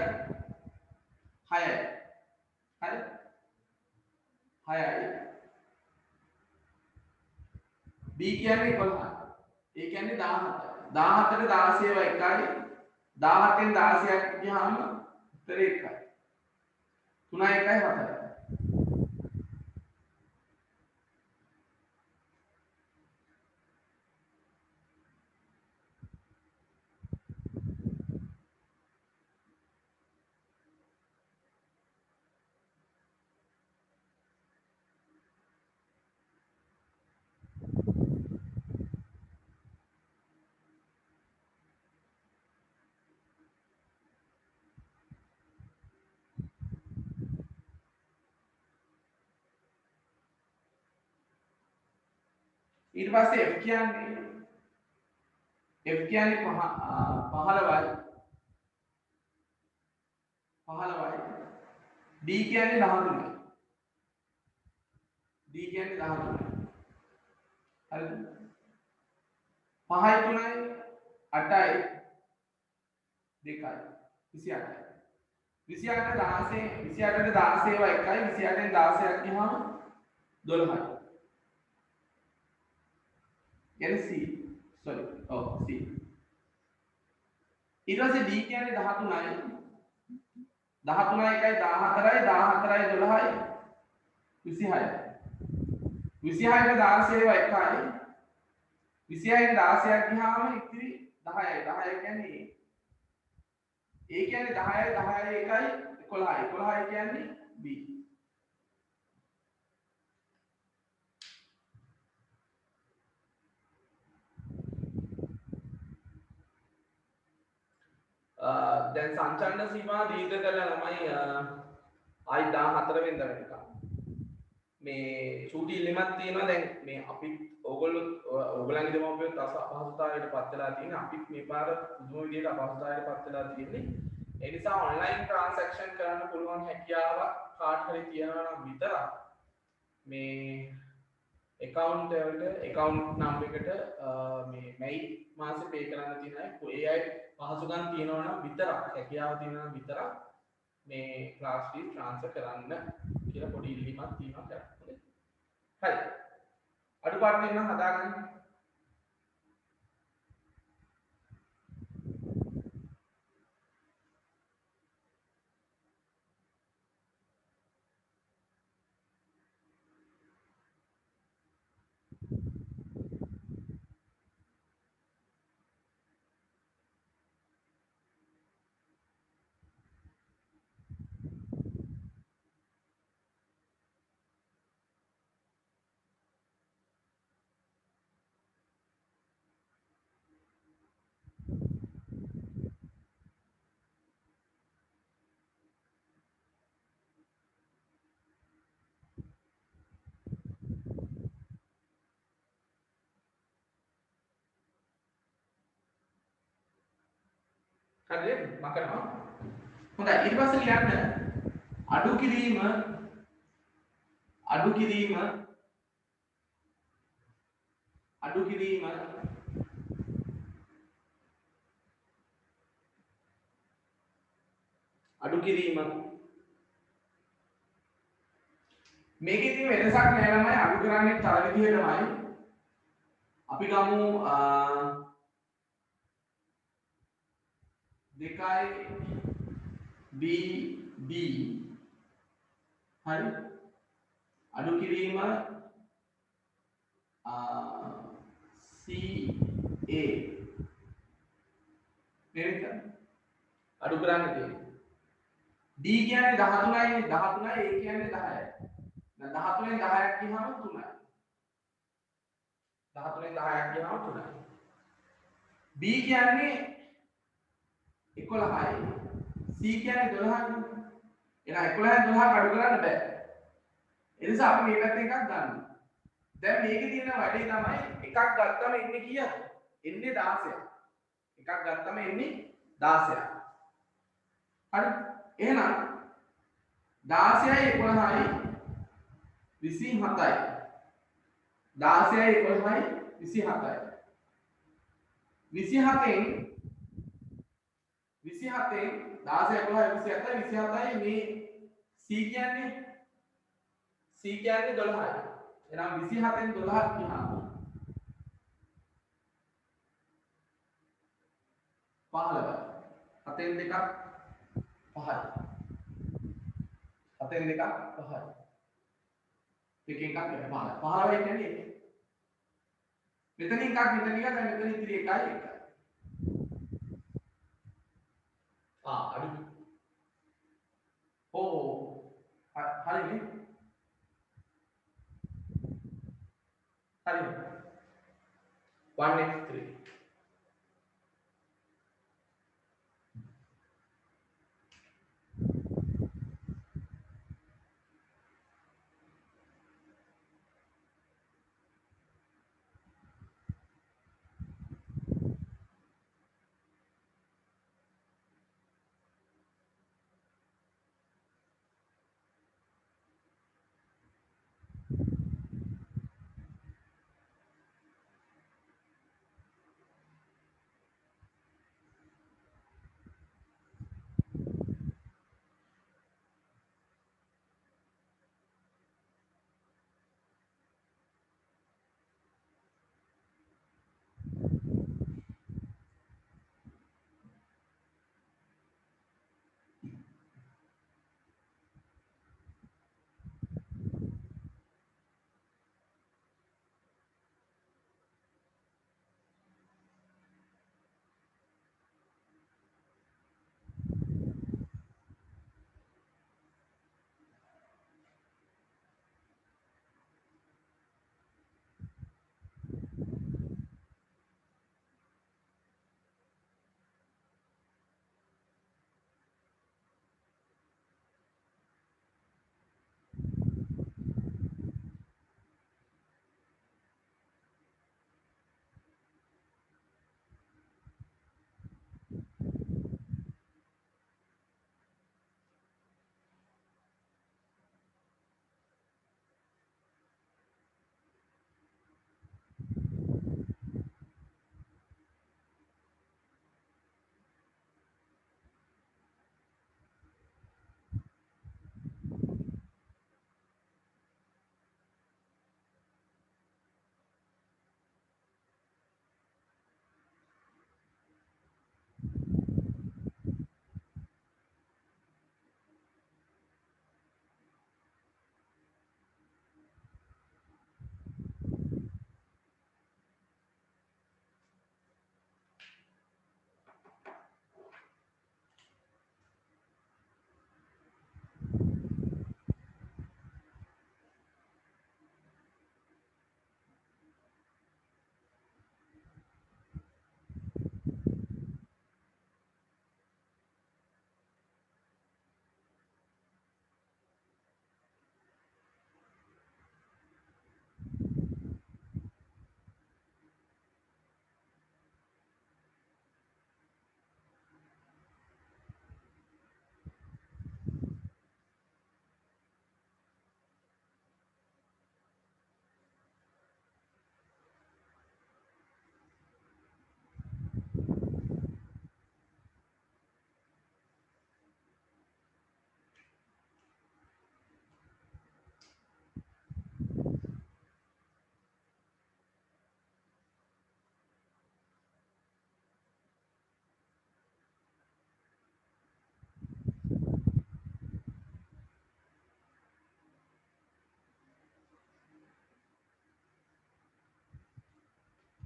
6යි හරි 6යි B කියන්නේ 11 ඒ කියන්නේ 17 17ට 16 ඒවා 1යි 17න් 16ක් ගියාම උත්තරේ 1යි 3යි 1යි 4යි ඊට පස්සේ F කියන්නේ 15යි 15යි D කියන්නේ 13යි D කියන්නේ 13යි හරිද 5යි 3යි 8යි 2යි 28යි 28ට 16 ඒවා 1යි 28න් 16ක් ගියාම 12යි කියන්නේ C sorry C ඊට පස්සේ D කියන්නේ 13යි 13යි 1යි 14යි 14යි 12යි 26යි 26ට 16 ඒවා 1යි 26න් 16ක් ගියාම ඉතිරි 10යි 10 කියන්නේ A කියන්නේ 10යි 10යි 1යි 11යි 11යි කියන්නේ B දැන් සංචලන සීමා දීර්ඝ කරලා ළමයි ආයි 14 වෙනිදා වෙනකම් මේ චූටි ඉල්ලීමක් තියෙනවා දැන් මේ අපි ඕගොල්ලන්ගේ දෙමව්පියොත් අපහසුතාවයට පත් වෙලා තියෙන අපිත් මේ පාර පුදුම විදිහට අපහසුතාවයට පත් වෙලා තියෙන්නේ ඒ නිසා ඔන්ලයින් ට්‍රාන්සැක්ෂන් කරන්න පුළුවන් හැකියාවක් කාට හරි තියෙනවා නම් විතරක් මේ account number එකට මේ මැයි මාසේ පේ කරන්න තියෙනවා ඒ අය පහසුකම් තියෙනවා නම් විතරක් හැකියාව තියෙනවා නම් විතරක් මේ ක්ලාස් ෆී ට්‍රාන්ස්ෆර් කරන්න කියලා පොඩි ඉල්ලීමක් තියෙනවා හරි අඩුපාඩු තියෙනවා හදාගන්න හරිද මම කරනවා හොඳයි ඊට පස්සේ ලියන්න අඩු කිරීම මේකේ තියෙන වෙනසක් නෑ ළමයි අඩු කරන්නේ තර විදිහටමයි අපි ගමු 2යි BD හරි අඩු කිරීම CA මේක අඩු කරන්න තියෙන්නේ. D කියන්නේ 13යි 13යි A කියන්නේ 10යි. දැන් 13න් 10ක් ගියහම 3යි. 13න් 10ක් ගියහම 3යි. B කියන්නේ 11යි. C කියන්නේ 12යි. එහෙනම් 11න් 12ක් අඩු කරන්න බෑ. ඒ නිසා අපි මේ පැත්තෙන් එකක් ගන්නවා. දැන් මේකේ තියෙන වැඩේ තමයි එකක් ගත්තම එන්නේ කීයද? එන්නේ 16ක්. එකක් ගත්තම එන්නේ 16ක්. හරි. එහෙනම් 16යි 11යි 27යි. 16යි 11යි 27යි. 27න් 16යි 11යි 27යි මේ C කියන්නේ 12යි. එහෙනම් 27න් 12ක් ගියාම 15යි. 7න් දෙකක් 5යි. 7න් දෙකක් 5යි. එකෙන් එකක් 15යි කියන්නේ 1. මෙතනින් එකක් මෙතන එකක් දැන් මෙතන ඉතිරි එකයි 1යි. අඩු. හරිනේ. හරි. 1x3.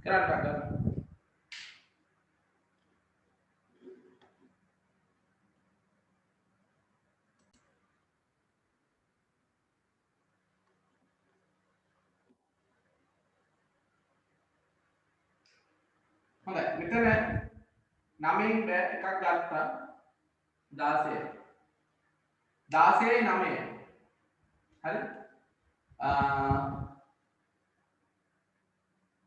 Kerana හොඳයි මෙතන 9න් එකක් ගත්තා 16යි 16යි 9යි හරි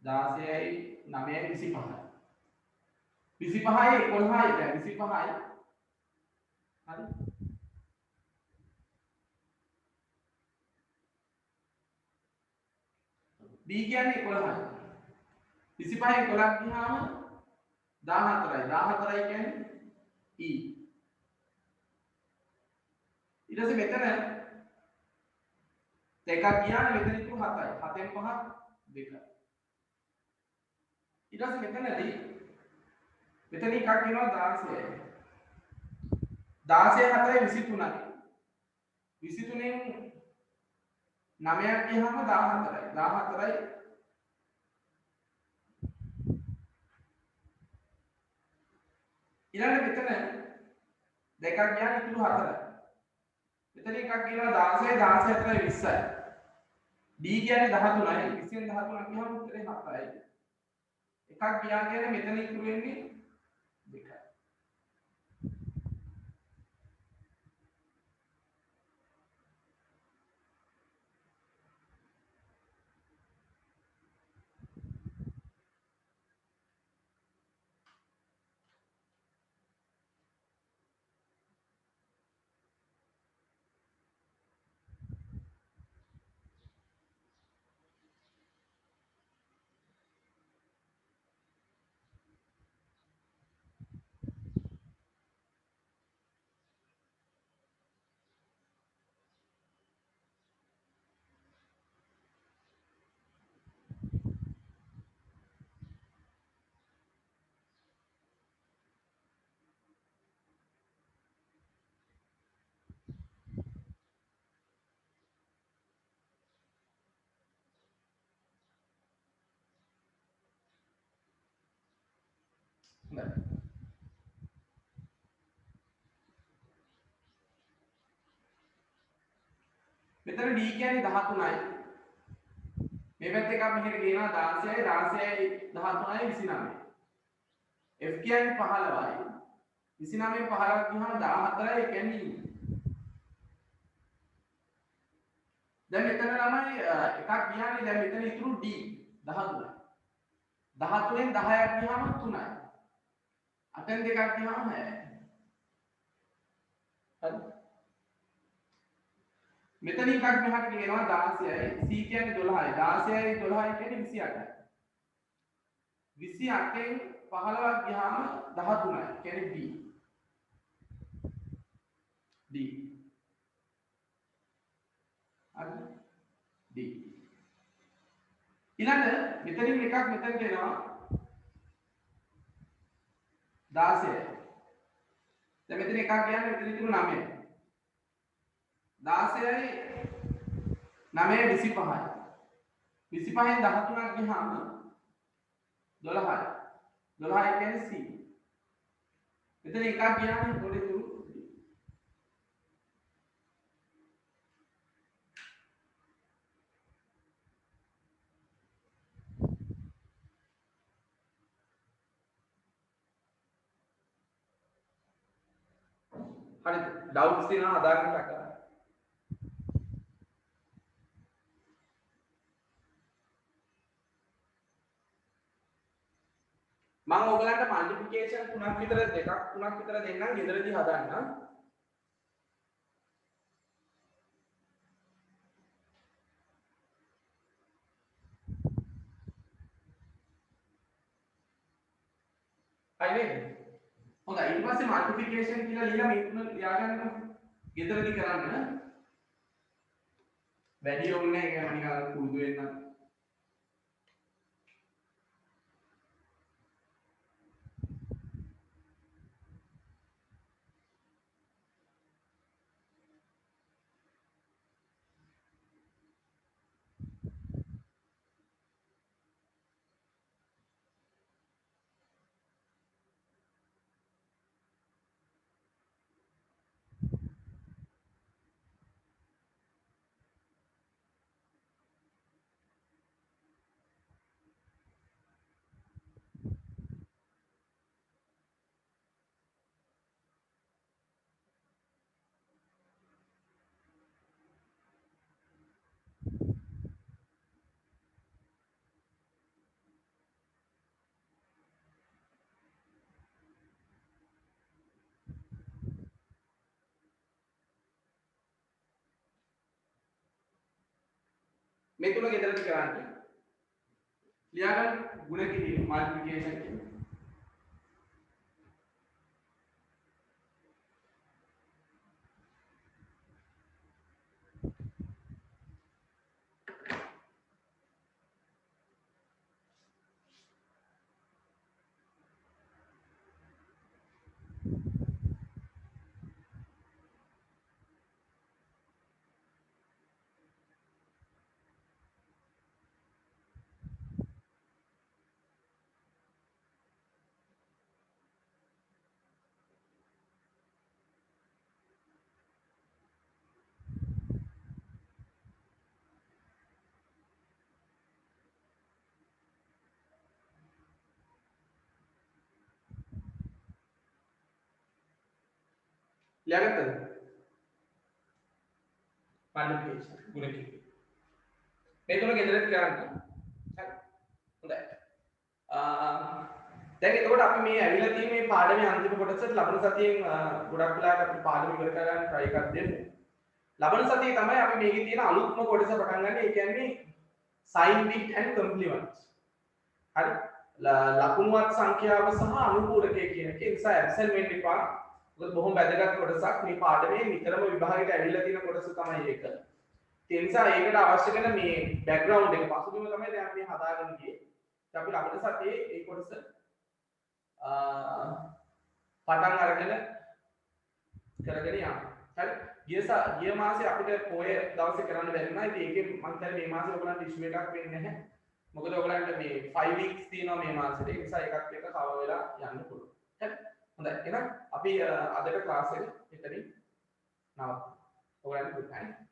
16යි 9යි 25යි 25යි 11යි දැන් 25යි හරි B කියන්නේ 11යි 25යි 11ක් ගියාම 14යි 14යි කියන්නේ E ඊට පස්සේ මෙතන දෙකක් ගියාම මෙතන ඉතුරු 7යි 7න් 5ක් 2යි ඊට පස්සේ මෙතනදී මෙතන එකක් එනවා 16යි 16 7යි 23යි 23න් 9ක් ගියාම 14යි 14යි ඊළඟ මෙතන දෙකක් ගියාම ඉතුරු 4යි මෙතන එකක් ගිනවා 16 16 7යි 20යි D කියන්නේ 13යි 20න් 13ක් ගියාම උත්තරේ 7යි එකක් ගියා කියන්නේ මෙතන ඉතුරු වෙන්නේ 2යි හොඳයි මෙතන D කියන්නේ 13යි මේ පැත්ත එකක් මෙහෙට ගේනවා 16යි 16යි 13යි 29යි F කියන්නේ 15යි 29න් 15ක් ගියාම 14යි ඒ කියන්නේ E දැන් මෙතන ළමයි එකක් ගියානේ දැන් මෙතන ඉතුරු D 13යි 13න් 10ක් ගියාම 3යි 8න් දෙකක් ගියාම 6යි හරි මෙතන එකක් මෙහාට ගේනවා 16යි C කියන්නේ 12යි 16යි 12යි කියන්නේ 28යි 28න් 15ක් ගියාම 13යි කියන්නේ D D හරි D ඊළඟ මෙතනින් එකක් මෙතන දෙනවා 16යි දැන් මෙතන එකක් ගියාම මෙතන ඉතුරු 9යි 16යි 9යි 25යි 25න් 13ක් ගියාම 12යි 12යි කියන්නේ C මෙතන එකක් ගියාම පොඩි ඉතුරු හරි ඩවුට්ස් තියෙනවා හදාගන්න ටක් මම ඔයගලන්ට මල්ටිප්ලිකේෂන් තුනක් විතර දෙකක් තුනක් විතර දෙන්නම් ගෙදරදී හදාන්න. හරි නේද? හොඳයි ඊට පස්සේ මල්ටිප්ලිකේෂන් කියලා ලියලා මේ තුන ලියාගන්න ගෙදරදී කරන්න. වැඩි ඕනේ නැහැ ඒක නිකන් පුරුදු වෙන්න. මේ තුන ගෙදරට කරන්නේ ලියාගන්න ගුණ කිරීම මල්ටිප්ලිකේෂන් කියන්නේ ලියාගත්තද මල්ටිප්ලිකේෂන් ගුණ කිරීම මේ තුන ගෙදරට කරන්න හරි හොඳයි දැන් එතකොට අපි මේ ඇවිල්ලා තියෙන මේ පාඩමේ අන්තිම කොටසට ලබන සතියෙන් ගොඩක් වෙලාවට අපි පාඩම ඉවර කරගන්න try එකක් දෙමු. ලබන සතියේ තමයි අපි මේකේ තියෙන අලුත්ම කොටස පටන් ගන්න. ඒ කියන්නේ sign bit and complements. හරි. ලකුණුවත් සංඛ්‍යාව සහ අනුපූරකය කියන එක නිසා absent වෙන්න එපා. මොකද බොහොම වැදගත් කොටසක් මේ පාඩමේ නිතරම විභාගයට ඇවිල්ලා තියෙන කොටස තමයි ඒක. ඒ නිසා ඒකට අවශ්‍ය කරන මේ background එක පසුබිම තමයි දැන් අපි හදාගෙන ගියේ. අපි ලබන සතියේ ඒ කොටස පටන් අරගෙන කරගෙන යන්න. හරි. ගිය මාසේ අපිට පොය දවසේ කරන්න බැරි වුණා. ඉතින් ඒකේ මම හිතන්නේ මේ මාසේ ඔයගලන්ට ඉෂුව එකක් වෙන්නේ නැහැ. මොකද ඔයගලන්ට මේ 5 weeks තියෙනවා මේ මාසෙට. ඒ නිසා එකක් එක කවර් වෙලා යන්න පුළුවන්. හරි. හොඳයි. එහෙනම් අපි අදට ක්ලාස් එක එතනින් නවත්වමු. ඔයගලන්ට good night.